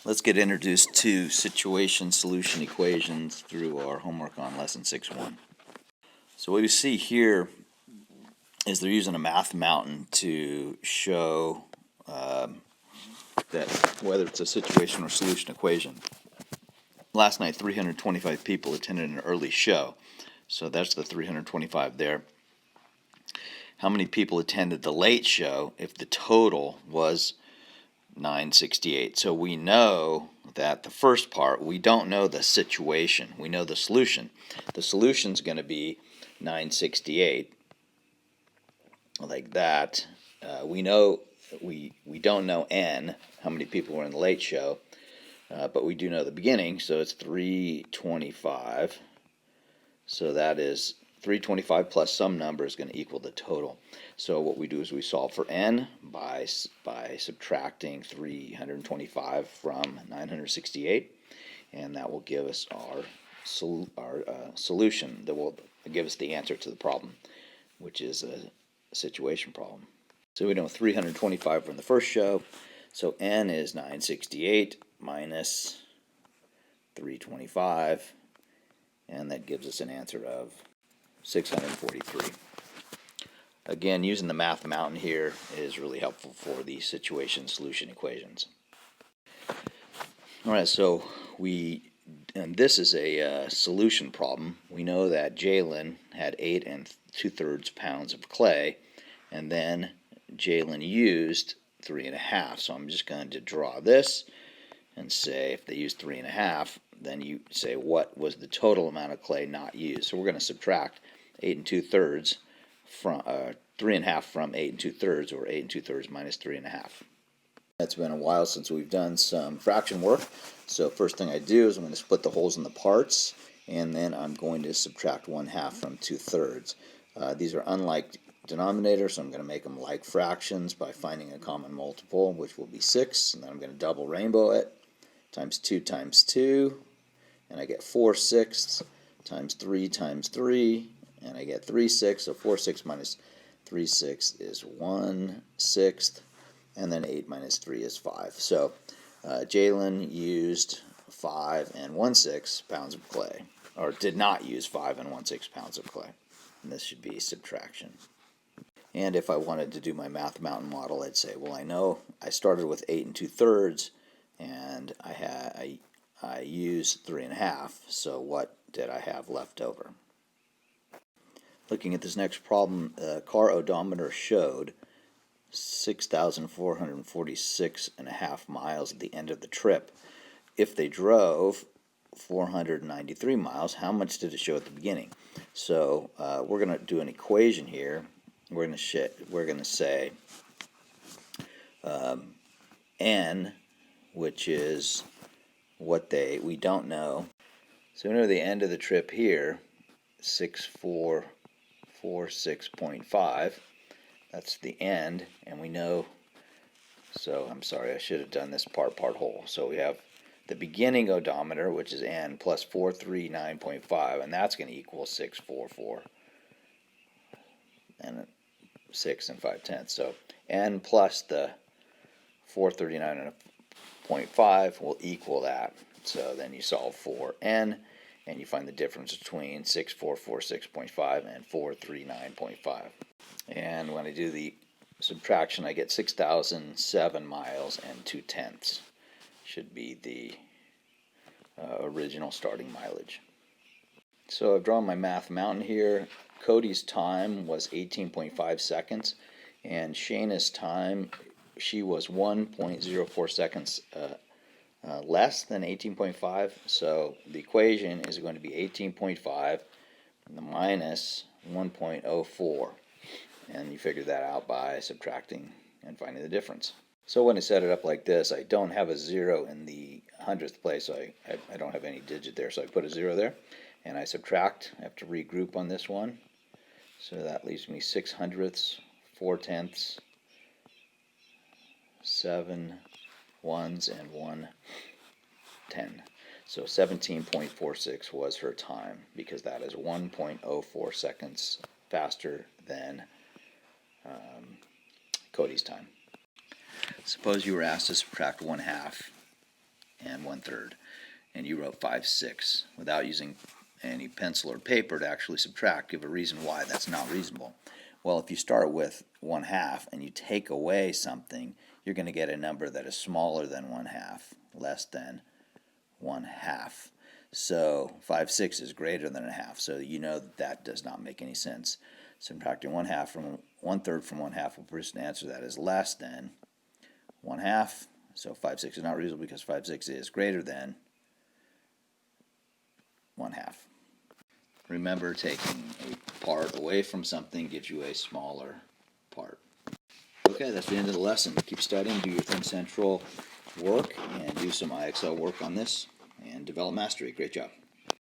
Let's get introduced to situation solution equations through our homework on lesson 6.1. So what you see here is they're using a math mountain to show that whether it's a situation or solution equation. Last night 325 people attended an early show, so that's the 325 there. How many people attended the late show if the total was 968? So we know that the first part, we don't know the situation. We know the solution. The solution is going to be 968, like that. We know we don't know n, how many people were in the late show, but we do know the beginning, so it's 325. So that is 325 plus some number is going to equal the total. So what we do is we solve for n by subtracting 325 from 968, and that will give us our solution that will give us the answer to the problem, which is a situation problem. So we know 325 from the first show, so n is 968 minus 325, and that gives us an answer of 643. Again, using the math mountain here is really helpful for the situation solution equations. All right, so and this is a solution problem. We know that Jalen had 8 2/3 pounds of clay, and then Jalen used 3.5. So I'm just going to draw this and say if they used 3.5, then you say what was the total amount of clay not used. So we're going to subtract 8 2/3 from 3.5 from 8 2/3, or 8 2/3 minus 3.5. It's been a while since we've done some fraction work, so first thing I do is I'm going to split the holes in the parts, and then I'm going to subtract 1/2 from 2/3. These are unlike denominators, so I'm going to make them like fractions by finding a common multiple, which will be 6, and then I'm going to double rainbow it, times 2 times 2, and I get 4/6 times 3 times 3, and I get 3/6, so 4/6 minus 3/6 is 1/6, and then 8 minus 3 is 5. So Jalen used 5 1/6 pounds of clay, or did not use 5 1/6 pounds of clay, and this should be subtraction. And if I wanted to do my math mountain model, I'd say, well, I know I started with 8 2/3, and I used 3.5, so what did I have left over? Looking at this next problem, the car odometer showed 6,446.5 miles at the end of the trip. If they drove 493 miles, how much did it show at the beginning? So we're going to do an equation here. We're going to say n, which is what we don't know. So we know the end of the trip here, 6446.5. That's the end, and we know, so I'm sorry, I should have done this part whole. So we have the beginning odometer, which is n, plus 439.5, and that's going to equal 644 and 6 5/10. So n plus the 439.5 will equal that. So then you solve for n, and you find the difference between 6446.5 and 439.5. And when I do the subtraction, I get 6,007 miles and 2/10. Should be the original starting mileage. So I've drawn my math mountain here. Cody's time was 18.5 seconds, and Shayna's time, she was 1.04 seconds less than 18.5. So the equation is going to be 18.5 minus 1.04. And you figure that out by subtracting and finding the difference. So when I set it up like this, I don't have a 0 in the 100th place, so I don't have any digit there, so I put a 0 there, and I subtract. I have to regroup on this one, so that leaves me 6/100ths, 4/10ths, 7 1s, and 1/10. So 17.46 was her time, because that is 1.04 seconds faster than Cody's time. Suppose you were asked to subtract 1/2 and 1/3, and you wrote 5/6 without using any pencil or paper to actually subtract. Give a reason why that's not reasonable. Well, if you start with 1/2 and you take away something, you're going to get a number that is smaller than 1/2, less than 1/2. So 5/6 is greater than 1/2. So you know that does not make any sense. Subtracting 1/2 from 1/3 from 1/2 will produce an answer that is less than 1/2. So 5/6 is not reasonable because 5/6 is greater than 1/2. Remember, taking a part away from something gives you a smaller part. Okay, that's the end of the lesson. Keep studying, do your ThinkCentral work, and do some IXL work on this, and develop mastery. Great job.